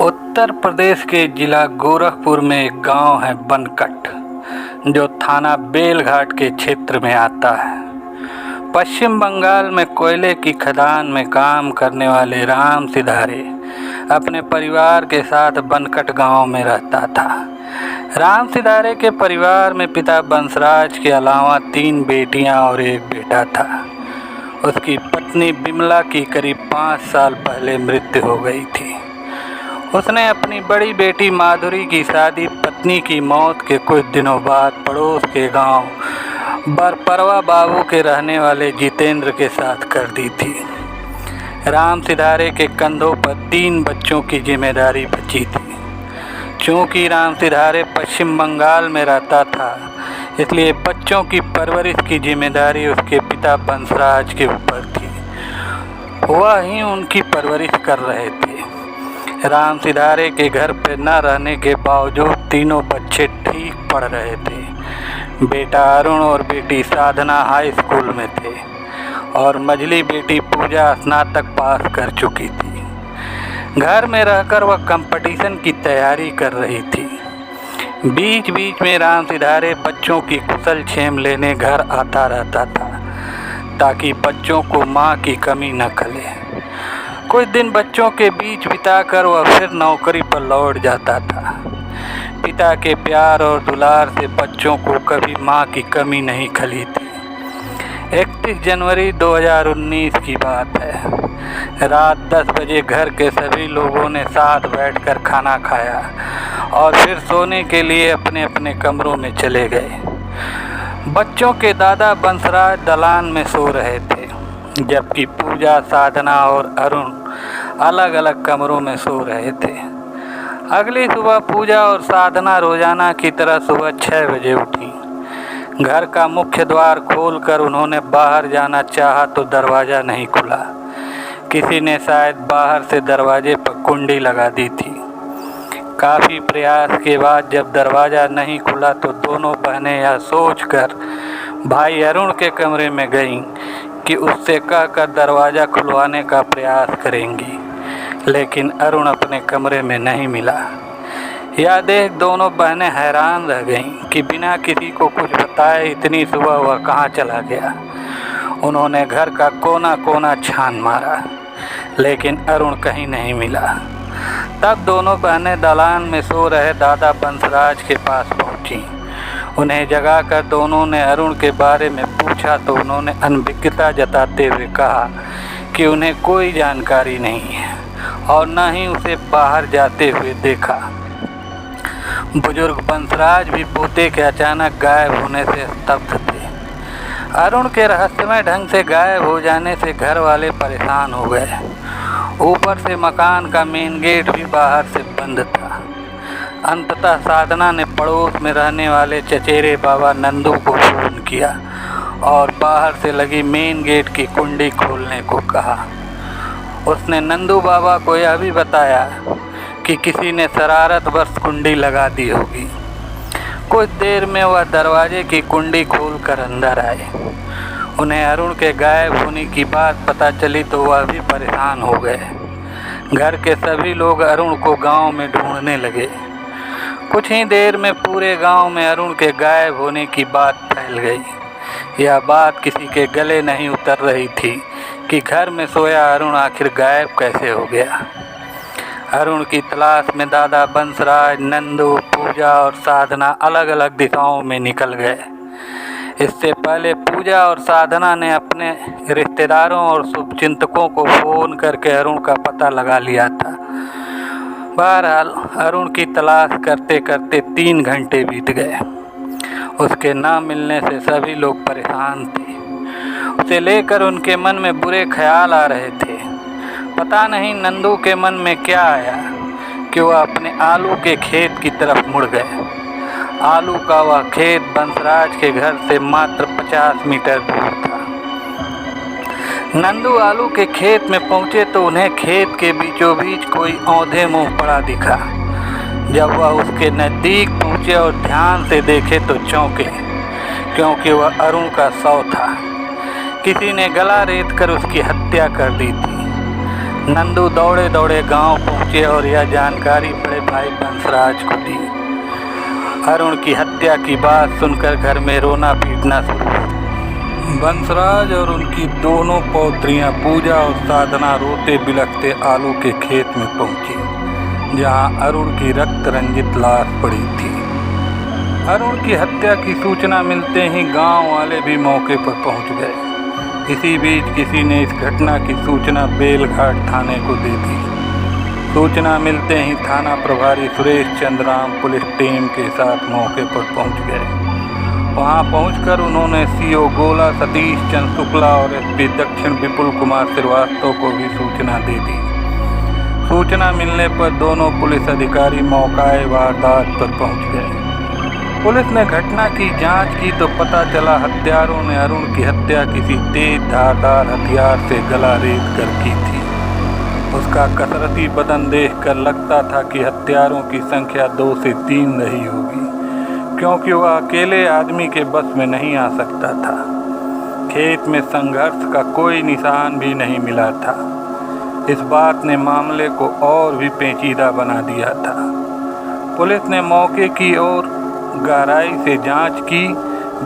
उत्तर प्रदेश के जिला गोरखपुर में एक गांव है बनकट, जो थाना बेलघाट के क्षेत्र में आता है। पश्चिम बंगाल में कोयले की खदान में काम करने वाले राम सिधारे अपने परिवार के साथ बनकट गांव में रहता था। राम सिधारे के परिवार में पिता बंसराज के अलावा 3 बेटियां और 1 बेटा था। उसकी पत्नी बिमला की करीब 5 साल पहले मृत्यु हो गई थी। उसने अपनी बड़ी बेटी माधुरी की शादी पत्नी की मौत के कुछ दिनों बाद पड़ोस के गांव बरपरवा बाबू के रहने वाले जितेंद्र के साथ कर दी थी। राम सिधारे के कंधों पर 3 बच्चों की जिम्मेदारी बची थी। चूँकि राम सिधारे पश्चिम बंगाल में रहता था, इसलिए बच्चों की परवरिश की जिम्मेदारी उसके पिता बंसराज के ऊपर थी। वह ही उनकी परवरिश कर रहे थे। राम सिधारे के घर पर न रहने के बावजूद तीनों बच्चे ठीक पढ़ रहे थे। बेटा अरुण और बेटी साधना हाई स्कूल में थे और मझली बेटी पूजा स्नातक पास कर चुकी थी। घर में रहकर वह कंपटीशन की तैयारी कर रही थी। बीच बीच में राम सिधारे बच्चों की कुशल क्षेम लेने घर आता रहता था, ताकि बच्चों को माँ की कमी न खले। कुछ दिन बच्चों के बीच बिताकर वह फिर नौकरी पर लौट जाता था। पिता के प्यार और दुलार से बच्चों को कभी माँ की कमी नहीं खली थी। 31 जनवरी 2019 की बात है। रात 10 बजे घर के सभी लोगों ने साथ बैठकर खाना खाया और फिर सोने के लिए अपने अपने कमरों में चले गए। बच्चों के दादा बंसराज दलान में सो रहे थे, जबकि पूजा, साधना और अरुण अलग अलग कमरों में सो रहे थे। अगली सुबह पूजा और साधना रोजाना की तरह सुबह 6 बजे उठी। घर का मुख्य द्वार खोलकर उन्होंने बाहर जाना चाहा तो दरवाज़ा नहीं खुला। किसी ने शायद बाहर से दरवाजे पर कुंडी लगा दी थी। काफ़ी प्रयास के बाद जब दरवाज़ा नहीं खुला तो दोनों बहनें यह सोचकर भाई अरुण के कमरे में गईं कि उससे कहकर दरवाज़ा खुलवाने का प्रयास करेंगी, लेकिन अरुण अपने कमरे में नहीं मिला। यह देख दोनों बहनें हैरान रह गईं कि बिना किसी को कुछ बताए इतनी सुबह वह कहाँ चला गया। उन्होंने घर का कोना कोना छान मारा, लेकिन अरुण कहीं नहीं मिला। तब दोनों बहनें दलान में सो रहे दादा बंसराज के पास पहुँचीं। उन्हें जगाकर दोनों ने अरुण के बारे में पूछा तो उन्होंने अनभिज्ञता जताते हुए कहा कि उन्हें कोई जानकारी नहीं है और न ही उसे बाहर जाते हुए देखा। बुजुर्ग बंसराज भी पोते के अचानक गायब होने से स्तब्ध थे। अरुण के रहस्यमय ढंग से गायब हो जाने से घर वाले परेशान हो गए। ऊपर से मकान का मेन गेट भी बाहर से बंद था। अंततः साधना ने पड़ोस में रहने वाले चचेरे बाबा नंदू को फोन किया और बाहर से लगी मेन गेट की कुंडी खोलने को कहा। उसने नंदू बाबा को यह भी बताया कि किसी ने शरारतवश कुंडी लगा दी होगी। कुछ देर में वह दरवाजे की कुंडी खोलकर अंदर आए। उन्हें अरुण के गायब होने की बात पता चली तो वह भी परेशान हो गए। घर के सभी लोग अरुण को गांव में ढूंढने लगे। कुछ ही देर में पूरे गांव में अरुण के गायब होने की बात फैल गई। यह बात किसी के गले नहीं उतर रही थी कि घर में सोया अरुण आखिर गायब कैसे हो गया। अरुण की तलाश में दादा बंसराज, नंदू, पूजा और साधना अलग अलग दिशाओं में निकल गए। इससे पहले पूजा और साधना ने अपने रिश्तेदारों और शुभचिंतकों को फ़ोन करके अरुण का पता लगा लिया था। बहरहाल अरुण की तलाश करते करते 3 घंटे बीत गए। उसके न मिलने से सभी लोग परेशान थे। उसे लेकर उनके मन में बुरे ख्याल आ रहे थे। पता नहीं नंदू के मन में क्या आया कि वह अपने आलू के खेत की तरफ मुड़ गए। आलू का वह खेत बंसराज के घर से मात्र 50 मीटर दूर था। नंदू आलू के खेत में पहुंचे तो उन्हें खेत के बीचों बीच कोई औंधे मुंह पड़ा दिखा। जब वह उसके नज़दीक पहुंचे और ध्यान से देखे तो चौंके, क्योंकि वह अरुण का शव था। किसी ने गला रेत कर उसकी हत्या कर दी थी। नंदू दौड़े दौड़े गांव पहुंचे और यह जानकारी बड़े भाई बंसराज को दी। अरुण की हत्या की बात सुनकर घर में रोना पीटना शुरू। बंसराज और उनकी दोनों पौत्रियां पूजा और साधना रोते बिलखते आलू के खेत में पहुंची, जहां अरुण की रक्त रंजित लाश पड़ी थी। अरुण की हत्या की सूचना मिलते ही गांव वाले भी मौके पर पहुंच गए। इसी बीच किसी ने इस घटना की सूचना बेलघाट थाने को दे दी। सूचना मिलते ही थाना प्रभारी सुरेश चंद्राम पुलिस टीम के साथ मौके पर पहुंच गए। वहां पहुंचकर उन्होंने सीओ गोला सतीश चंद्र शुक्ला और एसपी दक्षिण विपुल कुमार श्रीवास्तव को भी सूचना दे दी। सूचना मिलने पर दोनों पुलिस अधिकारी मौके वारदात पर पहुंच गए। पुलिस ने घटना की जांच की तो पता चला हत्यारों ने अरुण की हत्या किसी तेज धारदार हथियार से गला रेत कर की थी। उसका कसरती बदन देखकर लगता था कि हत्यारों की संख्या 2 से 3 रही होगी, क्योंकि वह अकेले आदमी के बस में नहीं आ सकता था। खेत में संघर्ष का कोई निशान भी नहीं मिला था। इस बात ने मामले को और भी पेचीदा बना दिया था। पुलिस ने मौके की ओर गहराई से जांच की।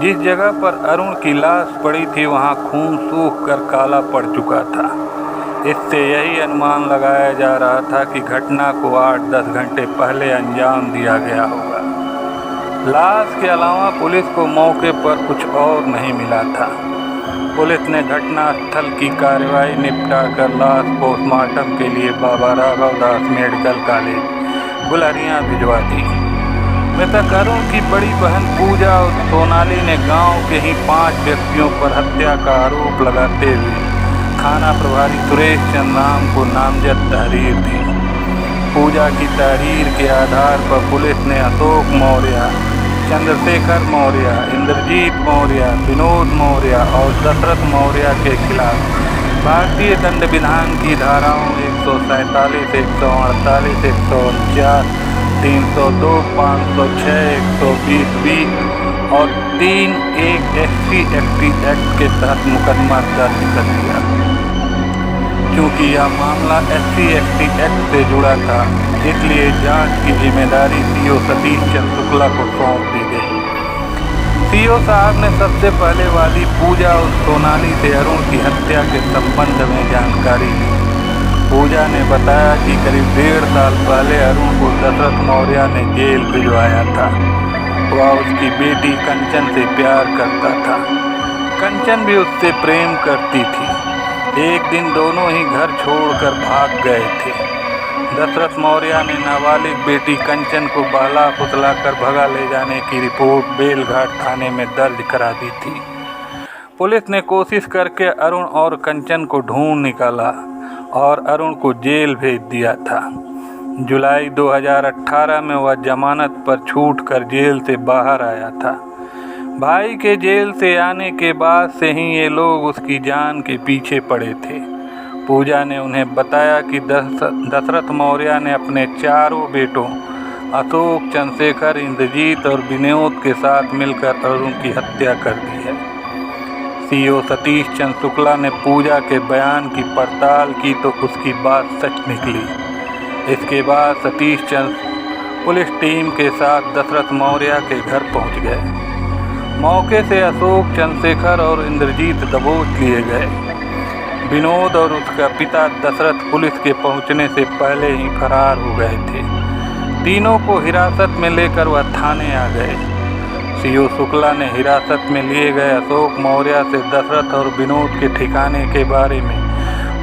जिस जगह पर अरुण की लाश पड़ी थी वहां खून सूख कर काला पड़ चुका था। इससे यही अनुमान लगाया जा रहा था कि घटना को 8-10 घंटे पहले अंजाम दिया गया होगा। लाश के अलावा पुलिस को मौके पर कुछ और नहीं मिला था। पुलिस ने घटना स्थल की कार्रवाई निपटाकर लाश पोस्टमार्टम के लिए बाबा राघवदास मेडिकल कॉलेज गुलरिया भिजवा दी। मृतक अरुण की बड़ी बहन पूजा और सोनाली ने गांव के ही 5 व्यक्तियों पर हत्या का आरोप लगाते हुए थाना प्रभारी सुरेश चंद्राम को नामजद तहरीर दी। पूजा की तहरीर के आधार पर पुलिस ने अशोक मौर्य, चंद्रशेखर मौर्य, इंद्रजीत मौर्य, विनोद मौर्य और दशरथ मौर्य के खिलाफ भारतीय दंड विधान की धाराओं 147, 148, 149, 302, 506, 120B और 3(1) SC/ST एक्ट के तहत मुकदमा दर्ज कर दिया। क्योंकि यह मामला SC/ST एक्ट से जुड़ा था, इसलिए जांच की जिम्मेदारी सीओ सतीश चंद्र शुक्ला को सौंप दी गई। सीओ साहब ने सबसे पहले वादी पूजा और सोनाली से अरुण की हत्या के संबंध में जानकारी ली। पूजा ने बताया कि करीब 1.5 साल पहले अरुण को दशरथ मौर्य ने जेल भिजवाया था। वह उसकी बेटी कंचन से प्यार करता था। कंचन भी उससे प्रेम करती थी। एक दिन दोनों ही घर छोड़कर भाग गए थे। दशरथ मौर्य ने नाबालिग बेटी कंचन को बहला फुसला कर भगा ले जाने की रिपोर्ट बेलघाट थाने में दर्ज करा दी थी। पुलिस ने कोशिश करके अरुण और कंचन को ढूंढ निकाला और अरुण को जेल भेज दिया था। जुलाई 2018 में वह जमानत पर छूटकर जेल से बाहर आया था। भाई के जेल से आने के बाद से ही ये लोग उसकी जान के पीछे पड़े थे। पूजा ने उन्हें बताया कि दशरथ मौर्य ने अपने 4 बेटों अशोक, चंद्रशेखर, इंद्रजीत और विनोद के साथ मिलकर अरुण की हत्या कर दी है। सीओ सतीश चंद्र शुक्ला ने पूजा के बयान की पड़ताल की तो उसकी बात सच निकली। इसके बाद सतीश चंद्र पुलिस टीम के साथ दशरथ मौर्य के घर पहुंच गए। मौके से अशोक, चंद्रशेखर और इंद्रजीत दबोच लिए गए। विनोद और उसका पिता दशरथ पुलिस के पहुंचने से पहले ही फरार हो गए थे। तीनों को हिरासत में लेकर वह थाने आ गए। सीओ शुक्ला ने हिरासत में लिए गए अशोक मौर्य से दशरथ और विनोद के ठिकाने के बारे में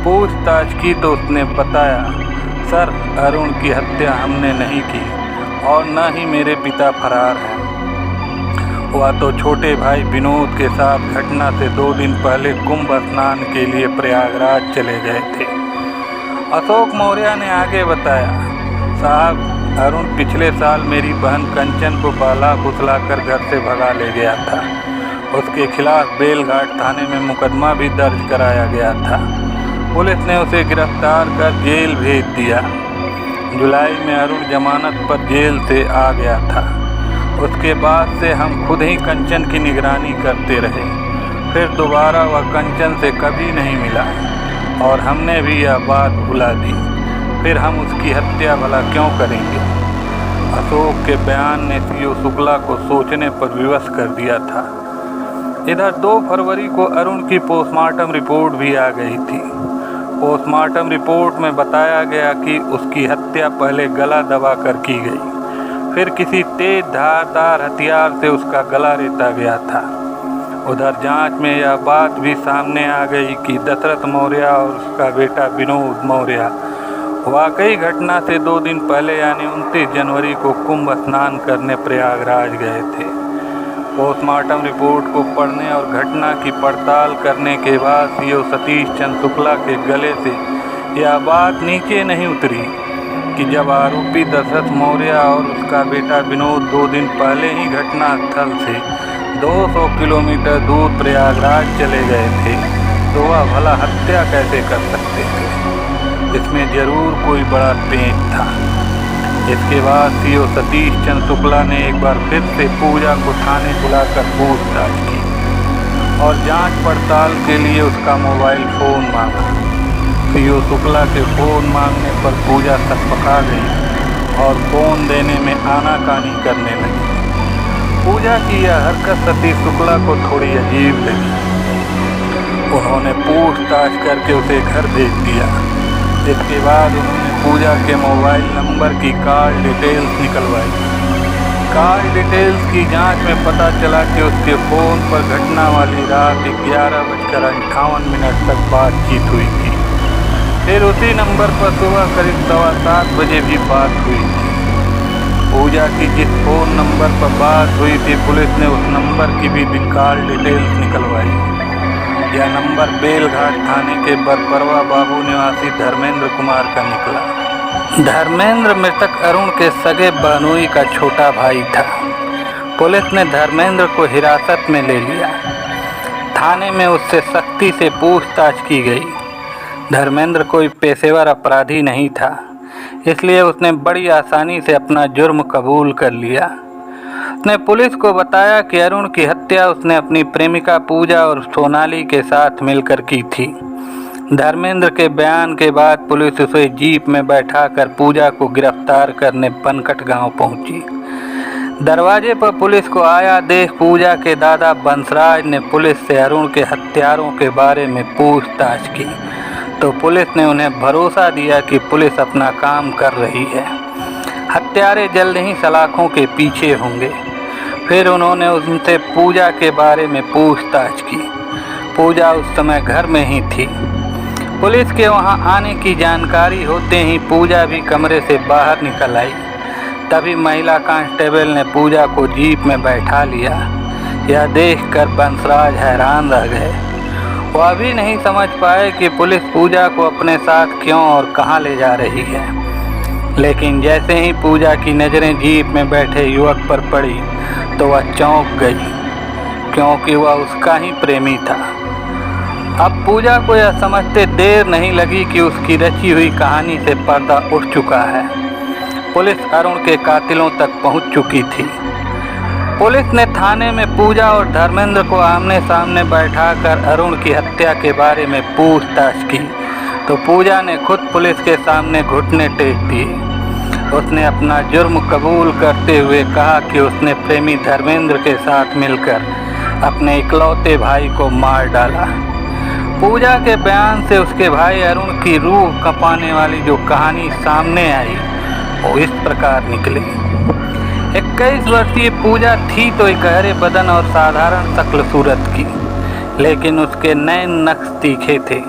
पूछताछ की तो उसने बताया, सर, अरुण की हत्या हमने नहीं की और न ही मेरे पिता फरार हैं। वह तो छोटे भाई विनोद के साथ घटना से 2 दिन पहले कुंभ स्नान के लिए प्रयागराज चले गए थे। अशोक मौर्य ने आगे बताया, साहब, अरुण पिछले साल मेरी बहन कंचन को बहला फुसला कर घर से भगा ले गया था। उसके खिलाफ बेलघाट थाने में मुकदमा भी दर्ज कराया गया था। पुलिस ने उसे गिरफ्तार कर जेल भेज दिया। जुलाई में अरुण जमानत पर जेल से आ गया था। उसके बाद से हम खुद ही कंचन की निगरानी करते रहे। फिर दोबारा वह कंचन से कभी नहीं मिला। और हमने भी यह बात भुला दी, फिर हम उसकी हत्या भला क्यों करेंगे। अशोक के बयान ने सीओ शुक्ला को सोचने पर विवश कर दिया था। इधर 2 फरवरी को अरुण की पोस्टमार्टम रिपोर्ट भी आ गई थी। पोस्टमार्टम रिपोर्ट में बताया गया कि उसकी हत्या पहले गला दबाकर की गई, फिर किसी तेज धारदार हथियार से उसका गला रेता गया था। उधर जांच में यह बात भी सामने आ गई कि दशरथ मौर्य और उसका बेटा विनोद मौर्य वाकई घटना से 2 दिन पहले यानी 29 जनवरी को कुंभ स्नान करने प्रयागराज गए थे। पोस्टमार्टम रिपोर्ट को पढ़ने और घटना की पड़ताल करने के बाद सीओ सतीश चंद्र शुक्ला के गले से यह बात नीचे नहीं उतरी कि जब आरोपी दशरथ मौर्य और उसका बेटा विनोद 2 दिन पहले ही घटना स्थल से 200 किलोमीटर दूर प्रयागराज चले गए थे, तो वह भला हत्या कैसे कर सकते थे। इसमें जरूर कोई बड़ा पेच था। इसके बाद सीओ सतीश चंद्र शुक्ला ने एक बार फिर से पूजा को थाने बुलाकर पूछताछ की और जांच पड़ताल के लिए उसका मोबाइल फ़ोन मांगा। सीओ शुक्ला के फ़ोन मांगने पर पूजा सकपका गई और फ़ोन देने में आनाकानी करने लगी। पूजा की यह हरकत सतीश शुक्ला को थोड़ी अजीब लगी। उन्होंने पूछताछ करके उसे घर भेज दिया। इसके बाद उन्होंने पूजा के मोबाइल नंबर की कॉल डिटेल्स निकलवाई। कॉल डिटेल्स की जांच में पता चला कि उसके फ़ोन पर घटना वाली रात 11:58 तक बातचीत हुई थी। फिर उसी नंबर पर सुबह करीब 7:15 बजे भी बात हुई थी। पूजा की जिस फ़ोन नंबर पर बात हुई थी, पुलिस ने उस नंबर की भी कॉल डिटेल्स निकलवाई। यह नंबर बेलघाट थाने के बरपरवा बाबू निवासी धर्मेंद्र कुमार का निकला। धर्मेंद्र मृतक अरुण के सगे बहनोई का छोटा भाई था। पुलिस ने धर्मेंद्र को हिरासत में ले लिया। थाने में उससे सख्ती से पूछताछ की गई। धर्मेंद्र कोई पेशेवर अपराधी नहीं था, इसलिए उसने बड़ी आसानी से अपना जुर्म कबूल कर लिया। उसने पुलिस को बताया कि अरुण की हत्या उसने अपनी प्रेमिका पूजा और सोनाली के साथ मिलकर की थी। धर्मेंद्र के बयान के बाद पुलिस उसे जीप में बैठाकर पूजा को गिरफ्तार करने बनकट गांव पहुंची। दरवाजे पर पुलिस को आया देख पूजा के दादा बंसराज ने पुलिस से अरुण के हत्यारों के बारे में पूछताछ की, तो पुलिस ने उन्हें भरोसा दिया कि पुलिस अपना काम कर रही है। हत्यारे जल्द ही सलाखों के पीछे होंगे। फिर उन्होंने उनसे पूजा के बारे में पूछताछ की। पूजा उस समय घर में ही थी। पुलिस के वहां आने की जानकारी होते ही पूजा भी कमरे से बाहर निकल आई। तभी महिला कांस्टेबल ने पूजा को जीप में बैठा लिया। यह देखकर बंसराज हैरान रह गए। वह भी नहीं समझ पाए कि पुलिस पूजा को अपने साथ क्यों और कहां ले जा रही है। लेकिन जैसे ही पूजा की नज़रें जीप में बैठे युवक पर पड़ी तो वह चौंक गई, क्योंकि वह उसका ही प्रेमी था। अब पूजा को यह समझते देर नहीं लगी कि उसकी रची हुई कहानी से पर्दा उठ चुका है। पुलिस अरुण के कातिलों तक पहुंच चुकी थी। पुलिस ने थाने में पूजा और धर्मेंद्र को आमने सामने बैठाकर अरुण की हत्या के बारे में पूछताछ की, तो पूजा ने खुद पुलिस के सामने घुटने टेक दिए। उसने अपना जुर्म कबूल करते हुए कहा कि उसने प्रेमी धर्मेंद्र के साथ मिलकर अपने इकलौते भाई को मार डाला। पूजा के बयान से उसके भाई अरुण की रूह कंपाने वाली जो कहानी सामने आई वो इस प्रकार निकली। 21 वर्षीय पूजा थी तो एक गहरे बदन और साधारण शक्ल सूरत की, लेकिन उसके नैन नक्श तीखे थे।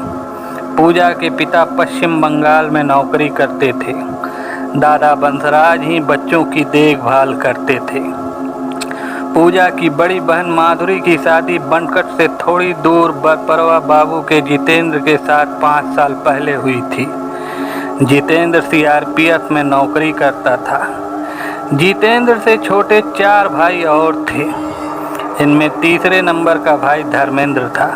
पूजा के पिता पश्चिम बंगाल में नौकरी करते थे। दादा बंसराज ही बच्चों की देखभाल करते थे। पूजा की बड़ी बहन माधुरी की शादी बनकट से थोड़ी दूर बरपरवा बाबू के जितेंद्र के साथ 5 साल पहले हुई थी। जितेंद्र सीआरपीएफ में नौकरी करता था। जितेंद्र से छोटे 4 भाई और थे। इनमें तीसरे नंबर का भाई धर्मेंद्र था।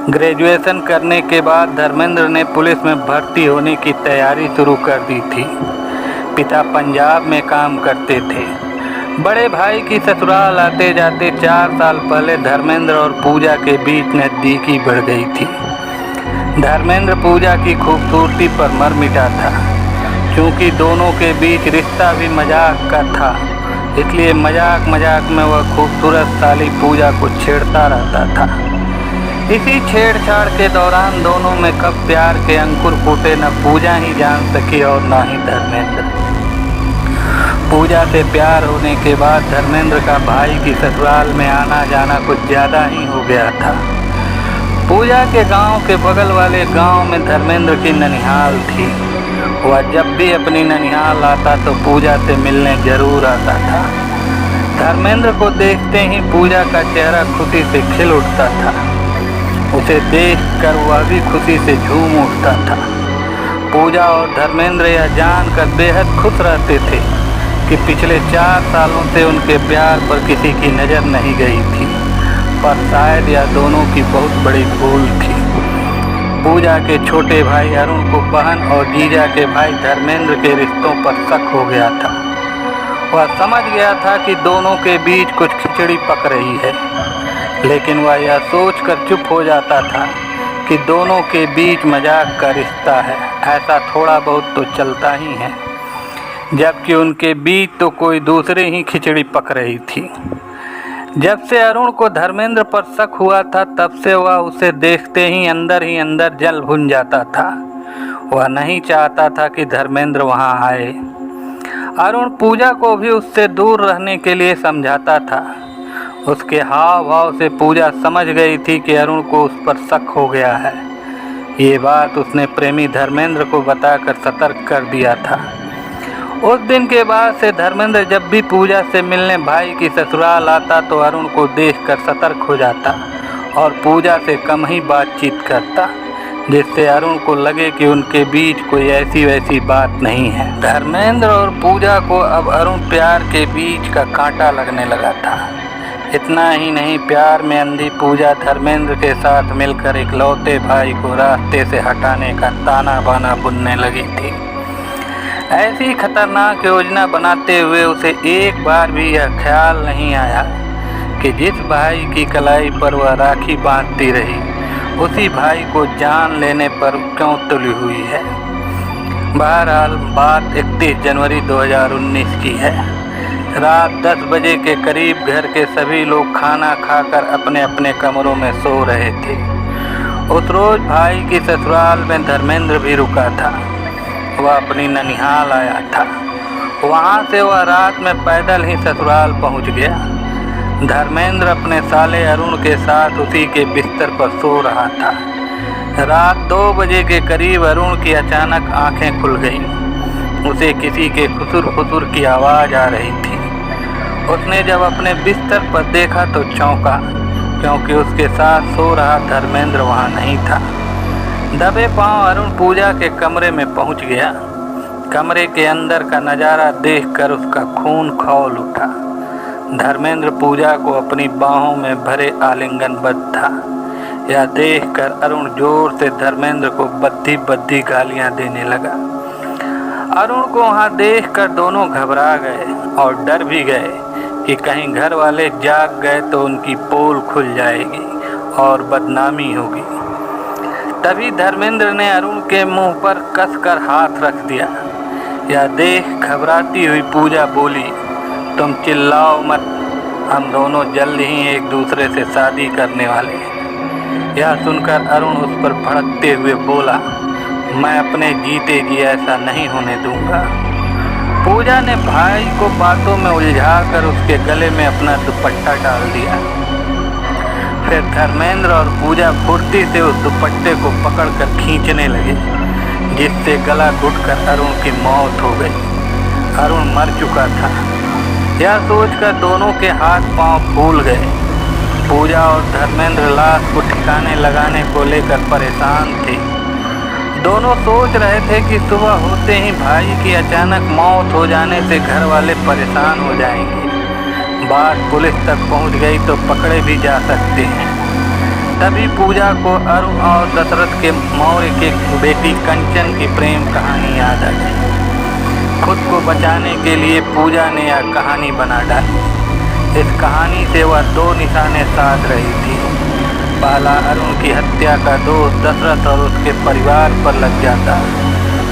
ग्रेजुएशन करने के बाद धर्मेंद्र ने पुलिस में भर्ती होने की तैयारी शुरू कर दी थी। पिता पंजाब में काम करते थे। बड़े भाई की ससुराल आते जाते 4 साल पहले धर्मेंद्र और पूजा के बीच नज़दीकी बढ़ गई थी। धर्मेंद्र पूजा की खूबसूरती पर मर मिटा था। क्योंकि दोनों के बीच रिश्ता भी मजाक का था, इसलिए मजाक मजाक में वह खूबसूरत साली पूजा को छेड़ता रहता था। इसी छेड़छाड़ के दौरान दोनों में कब प्यार के अंकुर फूटे न पूजा ही जान सकी और न ही धर्मेंद्र। पूजा से प्यार होने के बाद धर्मेंद्र का भाई की ससुराल में आना जाना कुछ ज़्यादा ही हो गया था। पूजा के गांव के बगल वाले गांव में धर्मेंद्र की ननिहाल थी। वह जब भी अपनी ननिहाल आता तो पूजा से मिलने जरूर आता था। धर्मेंद्र को देखते ही पूजा का चेहरा खुशी से खिल उठता था। उसे देखकर वह भी खुशी से झूम उठता था। पूजा और धर्मेंद्र यह जानकर बेहद खुश रहते थे कि पिछले 4 सालों से उनके प्यार पर किसी की नज़र नहीं गई थी, पर शायद यह दोनों की बहुत बड़ी भूल थी। पूजा के छोटे भाई अरुण को बहन और जीजा के भाई धर्मेंद्र के रिश्तों पर शक हो गया था। वह समझ गया था कि दोनों के बीच कुछ खिचड़ी पक रही है, लेकिन वह यह सोचकर चुप हो जाता था कि दोनों के बीच मजाक का रिश्ता है, ऐसा थोड़ा बहुत तो चलता ही है, जबकि उनके बीच तो कोई दूसरे ही खिचड़ी पक रही थी। जब से अरुण को धर्मेंद्र पर शक हुआ था तब से वह उसे देखते ही अंदर जल भुन जाता था। वह नहीं चाहता था कि धर्मेंद्र वहां आए। अरुण पूजा को भी उससे दूर रहने के लिए समझाता था। उसके हाव भाव से पूजा समझ गई थी कि अरुण को उस पर शक हो गया है। ये बात उसने प्रेमी धर्मेंद्र को बताकर सतर्क कर दिया था। उस दिन के बाद से धर्मेंद्र जब भी पूजा से मिलने भाई की ससुराल आता तो अरुण को देखकर सतर्क हो जाता और पूजा से कम ही बातचीत करता, जिससे अरुण को लगे कि उनके बीच कोई ऐसी वैसी बात नहीं है। धर्मेंद्र और पूजा को अब अरुण प्यार के बीच का कांटा लगने लगा था। इतना ही नहीं, प्यार में अंधी पूजा धर्मेंद्र के साथ मिलकर इकलौते भाई को रास्ते से हटाने का ताना बाना बुनने लगी थी। ऐसी खतरनाक योजना बनाते हुए उसे एक बार भी यह ख्याल नहीं आया कि जिस भाई की कलाई पर वह राखी बांधती रही उसी भाई को जान लेने पर क्यों तुली हुई है। बहरहाल बात 31 जनवरी 2019 की है। रात 10 बजे के करीब घर के सभी लोग खाना खाकर अपने अपने कमरों में सो रहे थे। उस रोज भाई की ससुराल में धर्मेंद्र भी रुका था। वह अपनी ननिहाल आया था। वहाँ से वह रात में पैदल ही ससुराल पहुँच गया। धर्मेंद्र अपने साले अरुण के साथ उसी के बिस्तर पर सो रहा था। रात 2 बजे के करीब अरुण की अचानक आंखें खुल गईं। उसे किसी के खुसुर की आवाज़ आ रही थी। उसने जब अपने बिस्तर पर देखा तो चौंका, क्योंकि उसके साथ सो रहा धर्मेंद्र वहाँ नहीं था। दबे पांव अरुण पूजा के कमरे में पहुंच गया। कमरे के अंदर का नज़ारा देखकर उसका खून खौल उठा। धर्मेंद्र पूजा को अपनी बाहों में भरे आलिंगनबद्ध था। यह देखकर अरुण जोर से धर्मेंद्र को बद्दी गालियां देने लगा। अरुण को वहां देखकर दोनों घबरा गए और डर भी गए कि कहीं घर वाले जाग गए तो उनकी पोल खुल जाएगी और बदनामी होगी। तभी धर्मेंद्र ने अरुण के मुंह पर कसकर हाथ रख दिया। यह देख घबराती हुई पूजा बोली, तुम चिल्लाओ मत, हम दोनों जल्द ही एक दूसरे से शादी करने वाले हैं। यह सुनकर अरुण उस पर भड़कते हुए बोला, मैं अपने जीते जी ऐसा नहीं होने दूंगा। पूजा ने भाई को बातों में उलझाकर उसके गले में अपना दुपट्टा डाल दिया। फिर धर्मेंद्र और पूजा फुर्ती से उस दुपट्टे को पकड़कर खींचने लगे, जिससे गला घुटकर अरुण की मौत हो गई। अरुण मर चुका था। यह सोचकर दोनों के हाथ पांव फूल गए। पूजा और धर्मेंद्र लाश को ठिकाने लगाने को लेकर परेशान थे। दोनों सोच रहे थे कि सुबह होते ही भाई की अचानक मौत हो जाने से घर वाले परेशान हो जाएंगे। बात पुलिस तक पहुंच गई तो पकड़े भी जा सकते हैं। तभी पूजा को अरुण और दशरथ के मौर्य के बेटी कंचन की प्रेम कहानी याद आ गई। खुद को बचाने के लिए पूजा ने यह कहानी बना डाली। इस कहानी से वह 2 निशाने साध रही थी। पहला अरुण की हत्या का दोष दशरथ और उसके परिवार पर लग जाता,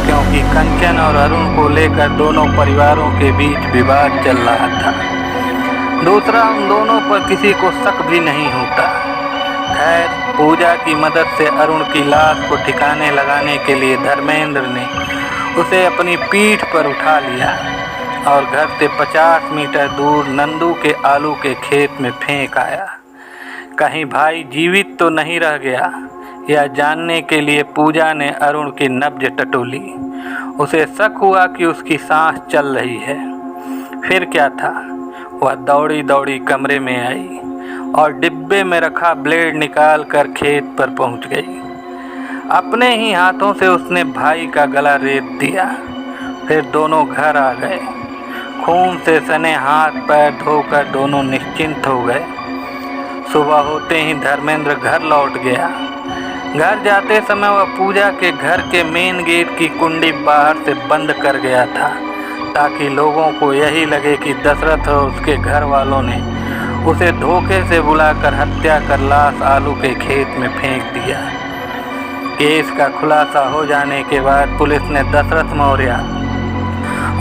क्योंकि कंचन और अरुण को लेकर दोनों परिवारों के बीच विवाद चल रहा था। दूसरा, उन दोनों पर किसी को शक भी नहीं होता। खैर, पूजा की मदद से अरुण की लाश को ठिकाने लगाने के लिए धर्मेंद्र ने उसे अपनी पीठ पर उठा लिया और घर से 50 मीटर दूर नंदू के आलू के खेत में फेंक आया। कहीं भाई जीवित तो नहीं रह गया, यह जानने के लिए पूजा ने अरुण की नब्ज टटोली। उसे शक हुआ कि उसकी सांस चल रही है। फिर क्या था, वह दौड़ी दौड़ी कमरे में आई और डिब्बे में रखा ब्लेड निकाल कर खेत पर पहुंच गई। अपने ही हाथों से उसने भाई का गला रेत दिया। फिर दोनों घर आ गए। खून से सने हाथ पैर धोकर दोनों निश्चिंत हो गए। सुबह होते ही धर्मेंद्र घर लौट गया। घर जाते समय वह पूजा के घर के मेन गेट की कुंडी बाहर से बंद कर गया था, ताकि लोगों को यही लगे कि दशरथ और उसके घर वालों ने उसे धोखे से बुलाकर हत्या कर लाश आलू के खेत में फेंक दिया। केस का खुलासा हो जाने के बाद पुलिस ने दशरथ मौर्य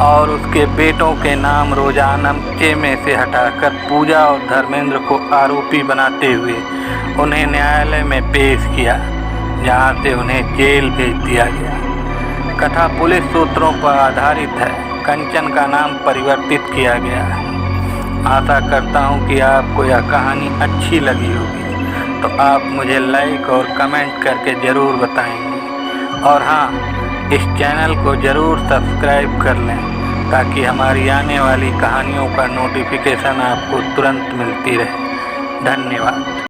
और उसके बेटों के नाम रोजानमचे में से हटाकर पूजा और धर्मेंद्र को आरोपी बनाते हुए उन्हें न्यायालय में पेश किया, जहां से उन्हें जेल भेज दिया गया। कथा पुलिस सूत्रों पर आधारित है। कंचन का नाम परिवर्तित किया गया है। आशा करता हूं कि आपको यह कहानी अच्छी लगी होगी, तो आप मुझे लाइक और कमेंट करके ज़रूर बताएंगे। और हाँ, इस चैनल को ज़रूर सब्सक्राइब कर लें, ताकि हमारी आने वाली कहानियों का नोटिफिकेशन आपको तुरंत मिलती रहे। धन्यवाद।